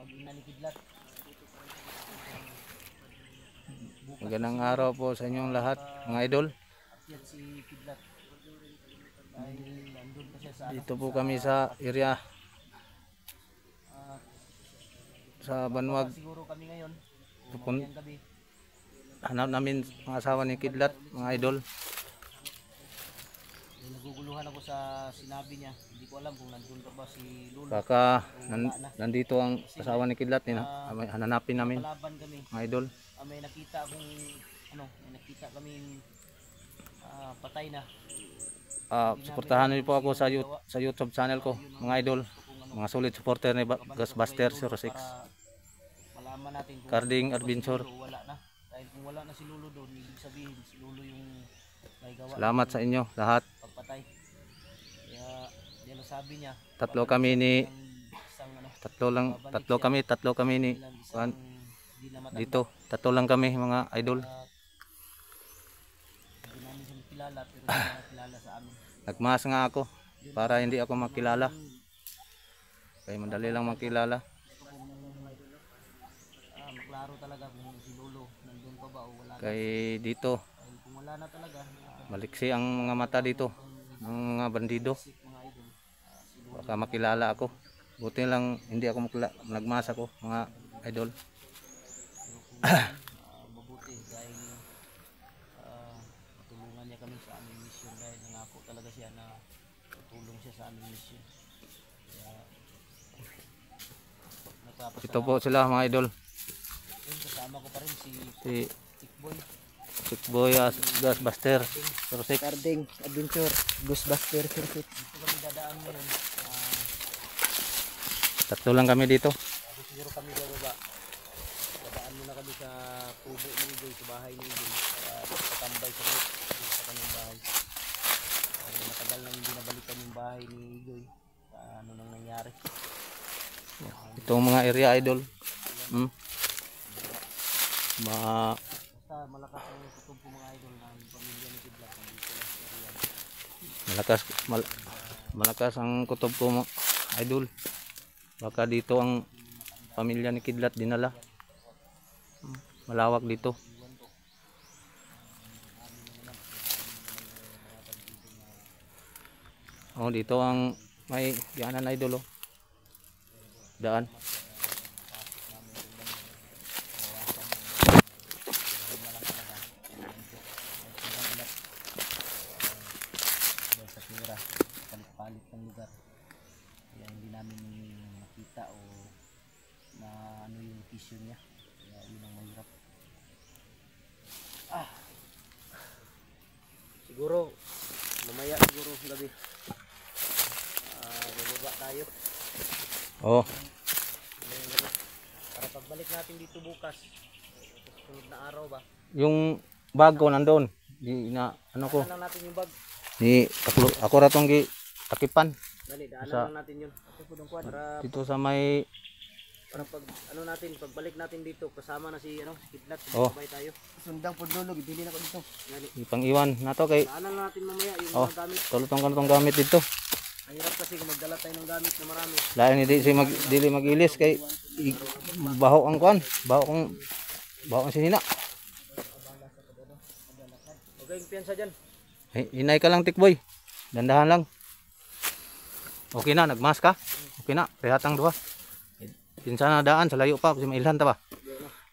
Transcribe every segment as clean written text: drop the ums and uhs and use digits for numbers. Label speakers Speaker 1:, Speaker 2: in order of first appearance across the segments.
Speaker 1: mag-ina ni Kidlat.
Speaker 2: Magandang araw po sa inyong lahat, mga idol.
Speaker 1: Akyat si Kidlat. Dahil nandun pa siya sa
Speaker 2: Dito po kami sa area sa Banwag.
Speaker 1: siguro kami ngayon.
Speaker 2: Pupun
Speaker 1: Mamayang gabi.
Speaker 2: hanap namin ang asawa ni Kidlat, mga idol.
Speaker 1: Naguguluhan ako sa sinabi niya. Hindi ko alam kung nandun pa ba si Lolo.
Speaker 2: Baka nandito ang asawa ni Kidlat, hanapin namin,
Speaker 1: Palaban kami.
Speaker 2: mga idol.
Speaker 1: May nakita akong may nakita kaming patay na.
Speaker 2: Suportahan niyo po ako sa YouTube channel ko, mga idol. Mga solid supporter ni Ghostbuster 06.
Speaker 1: Malaman natin kung
Speaker 2: Carding Adventure.
Speaker 1: wala na. Dahil kung wala na si Lolo doon, ibig sabihin si Lolo yung may gawa.
Speaker 2: Salamat sa inyo lahat.
Speaker 1: Pagpatay. Kaya yan ang sabi niya.
Speaker 2: Tatlo kami ni Juan, dito. Tatlo lang kami, mga idol.
Speaker 1: Hindi namin siya kilala pero hindi na kilala sa amin.
Speaker 2: Nagmas nga ako para hindi ako makilala. Kaya madali lang makilala.
Speaker 1: Maklaro talaga kung si Lolo nandun pa ba o wala na.
Speaker 2: Kaya dito,
Speaker 1: Kung wala na talaga,
Speaker 2: maliksi ang mga mata dito ng mga bandido.
Speaker 1: mga idol,
Speaker 2: Baka makilala ako. Buti lang hindi ako nagmas ako, mga idol.
Speaker 1: mabuti dahil tulungan niya kami sa aming mission dahil nangako talaga siya na tutulong siya sa aming mission. Kaya
Speaker 2: Ito po sila, mga idol.
Speaker 1: kasama ko pa rin si Tikboy.
Speaker 2: Tikboy Ghostbuster 06.
Speaker 1: Carding Adventure Ghostbuster 06. Dito kami dadaan ngayon.
Speaker 2: Tatlo lang kami dito.
Speaker 1: Siguro kami bababa. Dadaan muna kami sa kubo ni Igoy, sa bahay ni Igoy para patambay sa kanyang bahay. Matagal nang hindi nabalikan yung bahay ni Igoy. Ano nang nangyari.
Speaker 2: Itong mga area, idol.
Speaker 1: Basta malakas ang kutob ko, mga idol, ng pamilya ni Kidlat.
Speaker 2: Malakas ang kutob ko, mga idol. Baka dito ang pamilya ni Kidlat dinala. Malawak dito. Dito ang may dianan, idol. Daan.
Speaker 1: Palit ng lugar. Kaya hindi namin nakita o na ano yung location niya. Kaya yun ang mahirap. Siguro mamaya siguro gabi bababa tayo. Para pagbalik natin dito bukas, sunod na araw ba?
Speaker 2: Yung bag ko nandoon. Ano ko?
Speaker 1: Daanan lang natin yung bag.
Speaker 2: Ako ratong takipan.
Speaker 1: Dali, daanan lang natin yun. Para
Speaker 2: Dito sa may
Speaker 1: pagbalik natin dito kasama na si Kidlat, sabay tayo. Sundang podlolo, ibili na ko dito. Dali.
Speaker 2: Ipang-iwan nato kay
Speaker 1: Daanan lang natin mamaya yung mga gamit.
Speaker 2: tulutong gamit dito.
Speaker 1: Ang hirap kasi kung magdala tayo ng gamit na marami.
Speaker 2: Lain dili mag-ilis kay baho ang kuan, baho ang sinina.
Speaker 1: Okay, piyansa diyan.
Speaker 2: Hinay ka lang, Tikboy. Dandahan lang. Okay na, nagmas ka. Okay na, rehatang duha. Pinsa na daan sa layo pa kasi mailhan ta ba.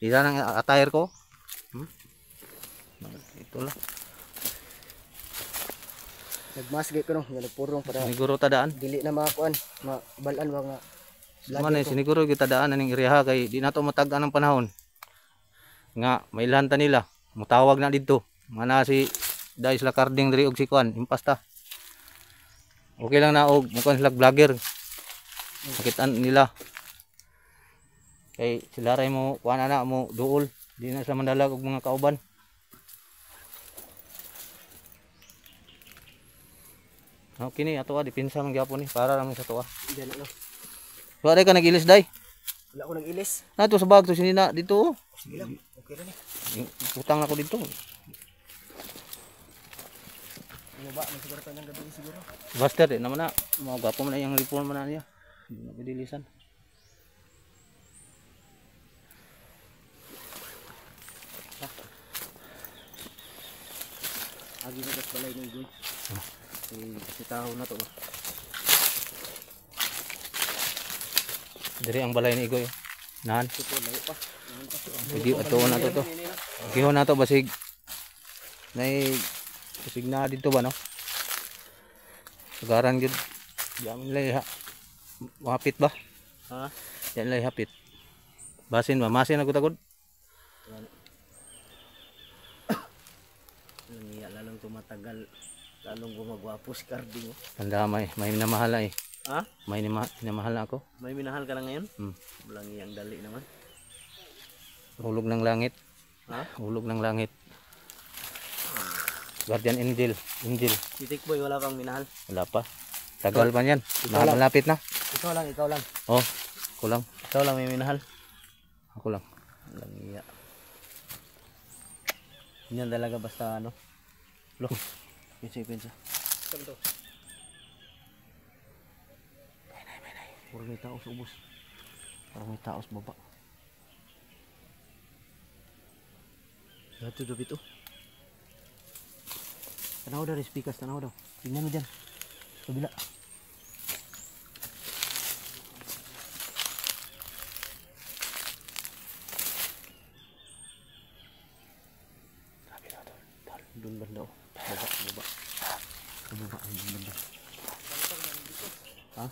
Speaker 2: Di na nang attire ko. Ito lang.
Speaker 1: Nagmas gay ko no, nagpurong para
Speaker 2: Siniguro ta daan.
Speaker 1: dili na makuan, mabalan wa nga.
Speaker 2: Man siniguro kita daan ning iriha kay di na to matag-an ng panahon. Nga mailhan ta nila. Mutawag na didto. Mana si dahil sila Carding diri og si kuan, impasta. Okay lang na og mukuan sila vlogger. Makitaan nila. Kay sila ray mo kuan ana mo duol, di na sila mandalag og mga kauban. Kini ato dipinsa man gyapon ni para lang sa tuwa.
Speaker 1: Diyan ano.
Speaker 2: Wa ka nag-ilis day.
Speaker 1: Wala ko nag-ilis.
Speaker 2: Nato sa bag to sinina dito.
Speaker 1: Sige lang. Okay ra ni.
Speaker 2: Utang na ko dito.
Speaker 1: Ano ba, siguro tayo ng gabi siguro.
Speaker 2: Buster naman na. Mga gapo man na yung report man na niya. Hindi na pidilisan.
Speaker 1: Agi na gas balay ni Igoy. Si tao na to ba?
Speaker 2: Diri ang balay ni Igoy. Nahan.
Speaker 1: Ito layo pa.
Speaker 2: Sige, ato na to. Gihon na to basig. Nay basig na dito ba no? Sagaran gid. Diamin lay ha. Hapit ba?
Speaker 1: Ha?
Speaker 2: Yan lay hapit. Basin ba? Masin ako tagod.
Speaker 1: Nangiya lalong tumatagal. Lalong gumagwapo si Carding.
Speaker 2: Tanda may minamahal na eh.
Speaker 1: Ha?
Speaker 2: May minamahal na ako.
Speaker 1: May minahal ka na ngayon?
Speaker 2: Hmm.
Speaker 1: Walang iyang dali naman.
Speaker 2: Hulog ng langit.
Speaker 1: Ha?
Speaker 2: Hulog ng langit. Guardian Angel. Angel.
Speaker 1: Si Tikboy wala kang minahal.
Speaker 2: Wala pa. Tagal pa yan.
Speaker 1: lang.
Speaker 2: Malapit na.
Speaker 1: Ikaw lang, ikaw lang.
Speaker 2: Oh, ako lang.
Speaker 1: Ikaw lang may minahal.
Speaker 2: Ako lang.
Speaker 1: Walang iya. Yan talaga basta ano. Lo. Pinsa. Saan to? Parang may taos ubos. Parang may taos baba. Dito daw ito. Tanaw daw, respikas, tanaw daw. Tingnan mo dyan. Kabila. Sabi na tol. Doon banda o. Baba. Baba ang banda. Ha?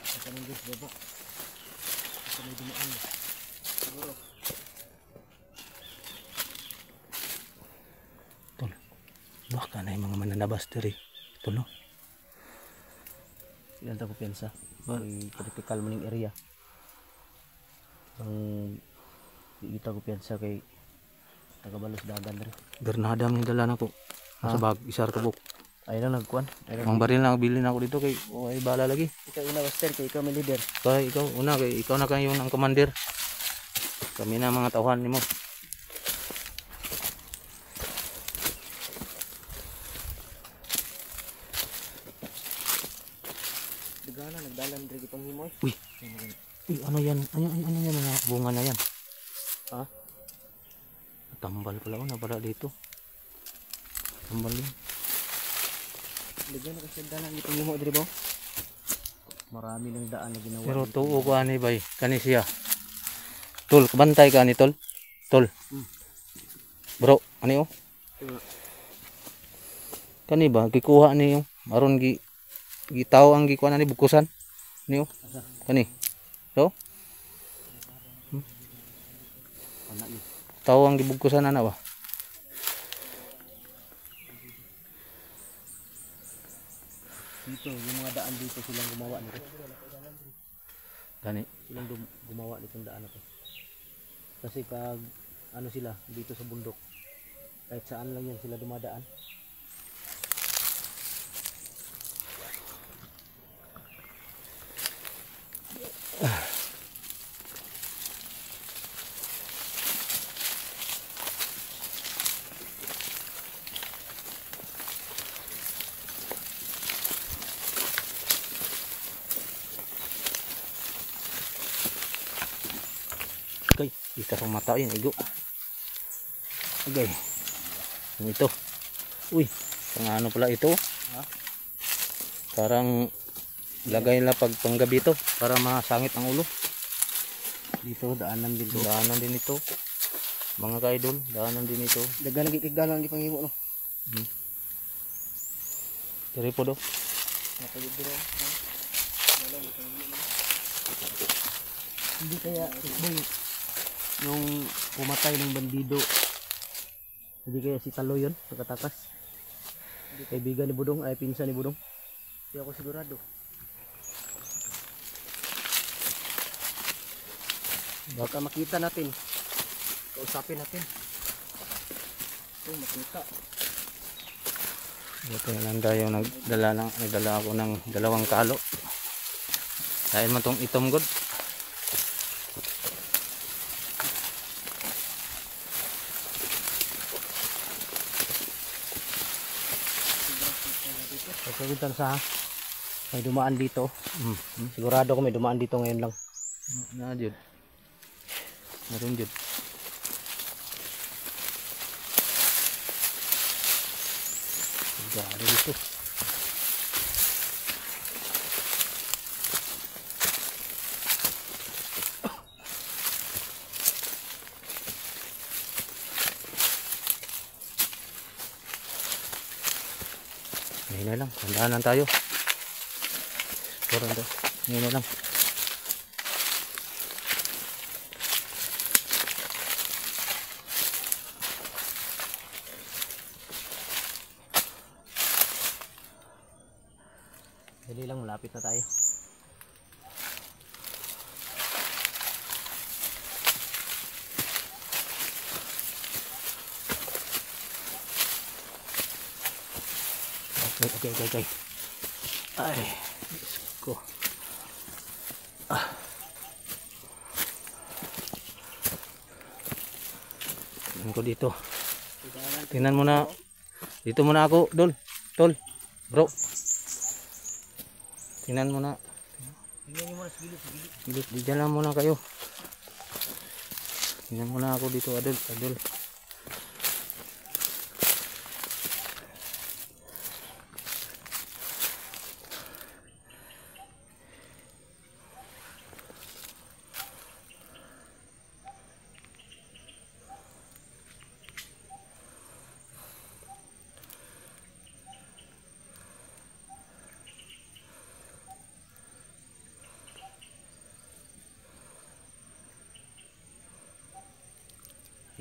Speaker 1: Ito nang guys, baba. Ito may dumaan. Siguro.
Speaker 2: Tol. Baka na yung mga mananabas diri. Tol no.
Speaker 1: Ilan ta ko piyansa? May critical mo ning area. Ang di kita ko piyansa kay tagabalos dagan rin.
Speaker 2: Bernada ang dala na ko. Sa bag, isar kabuk.
Speaker 1: Ay lang nagkuhan.
Speaker 2: Ang baril na bilhin ako dito kay ay bala lagi.
Speaker 1: Ikaw una master kay ikaw may leader.
Speaker 2: Kay ikaw una kay ikaw na kayo ang commander. Kami na mga tauhan nimo.
Speaker 1: Dagana nagdalan diri kitong himoy.
Speaker 2: Uy. Uy, ano yan? Ano yan mga bunga na yan?
Speaker 1: Ha?
Speaker 2: Tambal pala na para dito. Tambal yun.
Speaker 1: Dagana kasi dalan kitong himo diri ba? Marami ng daan na ginawa.
Speaker 2: Pero tuo ko ani bay, kani siya. Tol, kabantay ka ni tol. Tol. Bro, ani oh? Kani ba gikuha ni yung aron gitaw ang gikuha ni bukusan. Ni oh? Kani. So? Taw ang gibukusan ana ba?
Speaker 1: Dito, yung mga daan dito silang gumawa nito.
Speaker 2: Gani.
Speaker 1: Silang gumawa nitong daan na to. Kasi pag ano sila dito sa bundok, kahit saan lang yan sila dumadaan.
Speaker 2: Okay, kita sa mata yun, igo. Okay. Ano ito? Uy, pang ano pala ito?
Speaker 1: Ha?
Speaker 2: Parang lagay nila pag panggabi ito para masangit ang ulo.
Speaker 1: Dito daanan din to.
Speaker 2: Daanan din ito. Mga ka-idol, daanan din ito.
Speaker 1: Dagan lagi kigdalan lagi panghimo no.
Speaker 2: Diri po do.
Speaker 1: Nakayod dito. Hindi kaya boy nung pumatay ng bandido. Hindi kaya si Talo yun, pagkatakas. Kaibigan ni Budong, ay pinsan ni Budong. Hindi ako sigurado. Baka makita natin. Kausapin natin. Ito, makita.
Speaker 2: Ito lang tayo nagdala ako ng dalawang kalo. Dahil man tong itom god.
Speaker 1: Pagkagitan sa may dumaan dito. Sigurado ko may dumaan dito ngayon lang.
Speaker 2: Na jud. Meron jud. Gari dito. Ngayon na lang, tandaan lang tayo. Ngayon na lang.
Speaker 1: Dali lang, malapit na tayo.
Speaker 2: Okay. Ay, Diyos ko. Tingnan ko dito. Tingnan mo na. Dito muna ako, Tol. Bro. Tingnan mo na.
Speaker 1: Tingnan nyo muna sa gilid.
Speaker 2: Diyan lang muna kayo. Tingnan muna ako dito, Adol.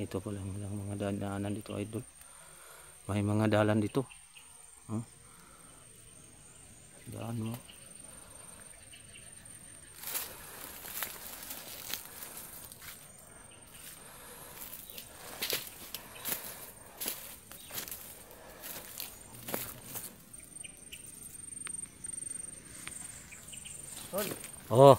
Speaker 2: Ito po lang mga daanan dito, idol. May mga dalan dito. Daan mo. Oh.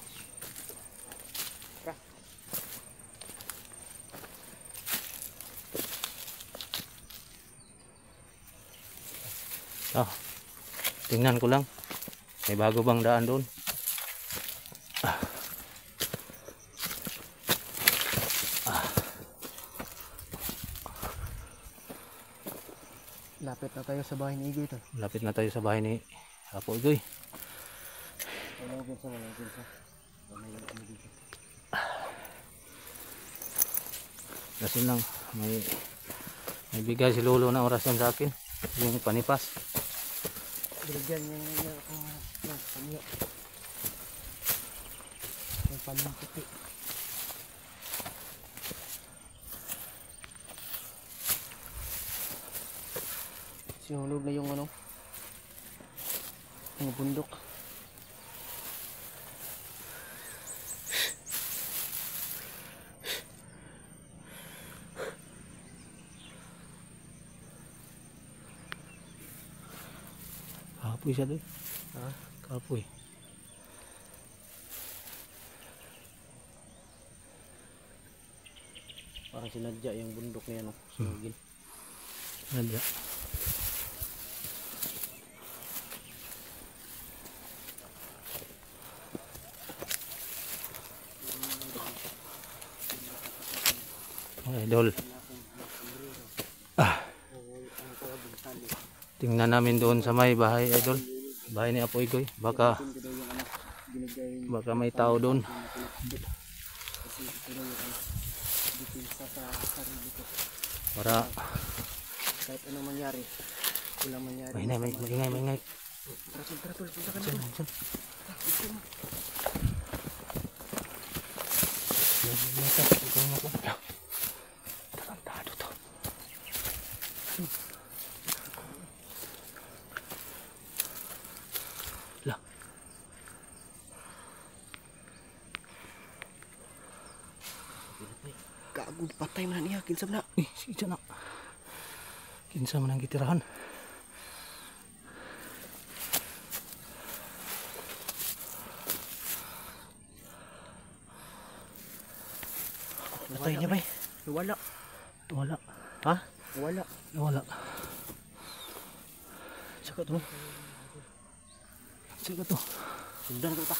Speaker 2: Tingnan ko lang. May bago bang daan doon?
Speaker 1: Lapit na tayo sa bahay ni Igoy to.
Speaker 2: Lapit na tayo sa bahay ni Apo Igoy.
Speaker 1: Malagyan sa.
Speaker 2: Kasi lang may bigay si Lolo na orasan sa akin. Yung panipas.
Speaker 1: Bilagyan niya ako ng pamilya. Yung palang puti. Sinulog na yung yung bundok.
Speaker 2: Kapoy siya doon. Kapoy.
Speaker 1: Parang sinadya yung bundok niya, no? Sinugin.
Speaker 2: Sinadya. Idol. Tingnan namin doon sa may bahay, idol. Bahay ni Apo Igoy. Baka may tao doon. Para
Speaker 1: kahit anong mangyari, walang mangyari.
Speaker 2: Maingay.
Speaker 1: Tara, punta ka na doon.
Speaker 2: Tarantado to. Lah.
Speaker 1: Gago, patay man niya, kinsa man na.
Speaker 2: Sige na. Kinsa man ang gitirahan.
Speaker 1: Patay niya ba? Nawala. Ha?
Speaker 2: Nawala. Saka to.
Speaker 1: Sundan ko pa.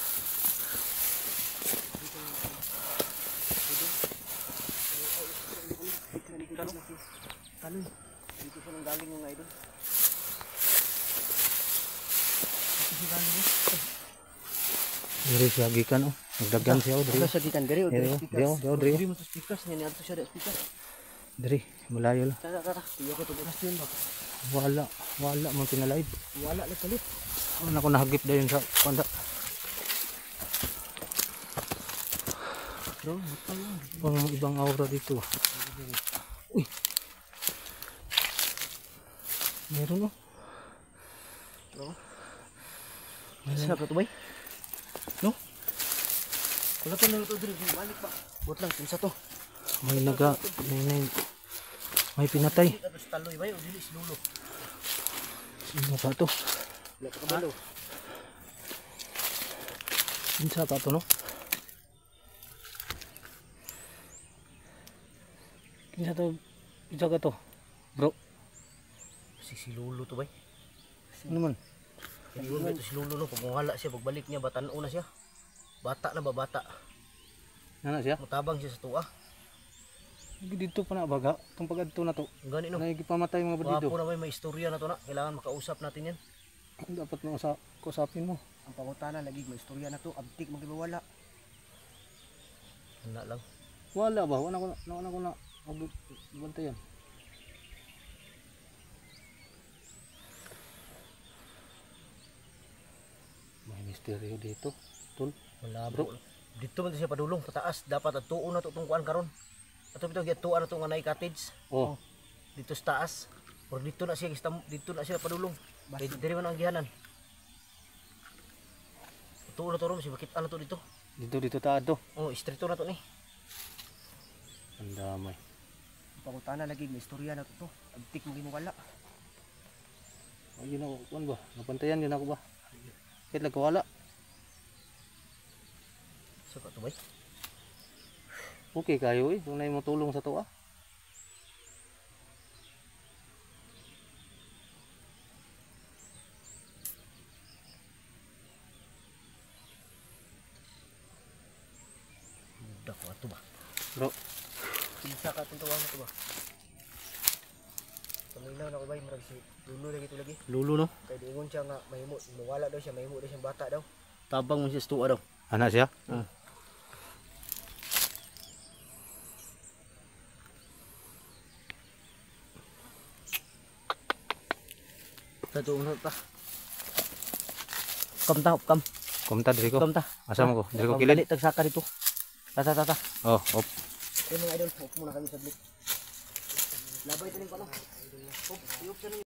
Speaker 1: Talon. Dito siya nang galing yung idol.
Speaker 2: Diri siya gikan oh. Nagdagan siya oh diri.
Speaker 1: Sa gikan diri o
Speaker 2: Diri diri.
Speaker 1: Diri mo sa speakers niya ato siya speaker.
Speaker 2: Diri malayo lang.
Speaker 1: Tara. Tiyo ko to bukas yun ba.
Speaker 2: Wala mo pinalive.
Speaker 1: Wala na palit.
Speaker 2: Ano ko nahagip dayon sa kanda.
Speaker 1: Bro, matay yun.
Speaker 2: Pang ibang aura dito. Uy. Meron oh.
Speaker 1: Bro. Sa ka to bay? No? Wala pa na ito diri balik ba. Bot lang kinsa to.
Speaker 2: May may pinatay.
Speaker 1: Tapos taloy bay o dili si Lulo.
Speaker 2: Sino ka to?
Speaker 1: Wala pa kabalo.
Speaker 2: Kinsa ka to no? Kinsa ka to? Bro,
Speaker 1: Si Lulo to bay.
Speaker 2: ano man?
Speaker 1: Iyon ba ito si Lulo no, pag mawala siya, pagbalik niya, batan na siya. Bata na ba, bata.
Speaker 2: Ano siya?
Speaker 1: Matabang siya sa tuwa.
Speaker 2: Dito pa na baga. Itong pag-adto na to.
Speaker 1: Gani no.
Speaker 2: Nagipamatay mga bandido.
Speaker 1: Wapo na may istorya na to na. Kailangan makausap natin yan.
Speaker 2: Dapat mo kusapin mo.
Speaker 1: Ang pangutana, lagi may istorya na to. Abtik magkibawala. Wala lang.
Speaker 2: Wala ba? Wala ko na bantayan. May misteryo dito. Tol.
Speaker 1: Wala bro. Dito man siya padulong, pataas. Dapat at tuon na to itong kuan karon. Ato bitaw gituan na to nga nay cottage.
Speaker 2: Oh.
Speaker 1: Dito sa taas. Or dito na siya dito na siya padulong. Diri man ang gihanan. Tuon na to ron, si bakit ano to dito?
Speaker 2: Dito taado.
Speaker 1: Oh, istrito na to ni.
Speaker 2: Ang damay.
Speaker 1: Ang pangutana lagi may istorya na to. Abtik magkibawala.
Speaker 2: Ayun ako, kuan ba? Napantayan din ako ba? Kahit nagkawala.
Speaker 1: So ka to bay.
Speaker 2: Okay kayo eh. Kung na mo tulong sa to ah.
Speaker 1: Budak ko ato ba?
Speaker 2: Bro,
Speaker 1: Pinsa ka itong tuwang na to ba? Paminaw na ko bay, marag si Lulo lagi ito lagi.
Speaker 2: lulo no?
Speaker 1: Kaya diingon siya nga, mawala daw siya, mahimo daw siyang bata daw. Tabang mo siya sa tuwa daw.
Speaker 2: Anak siya?
Speaker 1: Tatuon na ta. Kam.
Speaker 2: Kumta diri ko.
Speaker 1: Kam ta.
Speaker 2: Asa mo ko? Diri ko kilid.
Speaker 1: Tagsaka dito. Ta.
Speaker 2: Oh, op.
Speaker 1: Yung mga idol, huwag muna kami saglit. Labay ito rin pa lang. Huwag,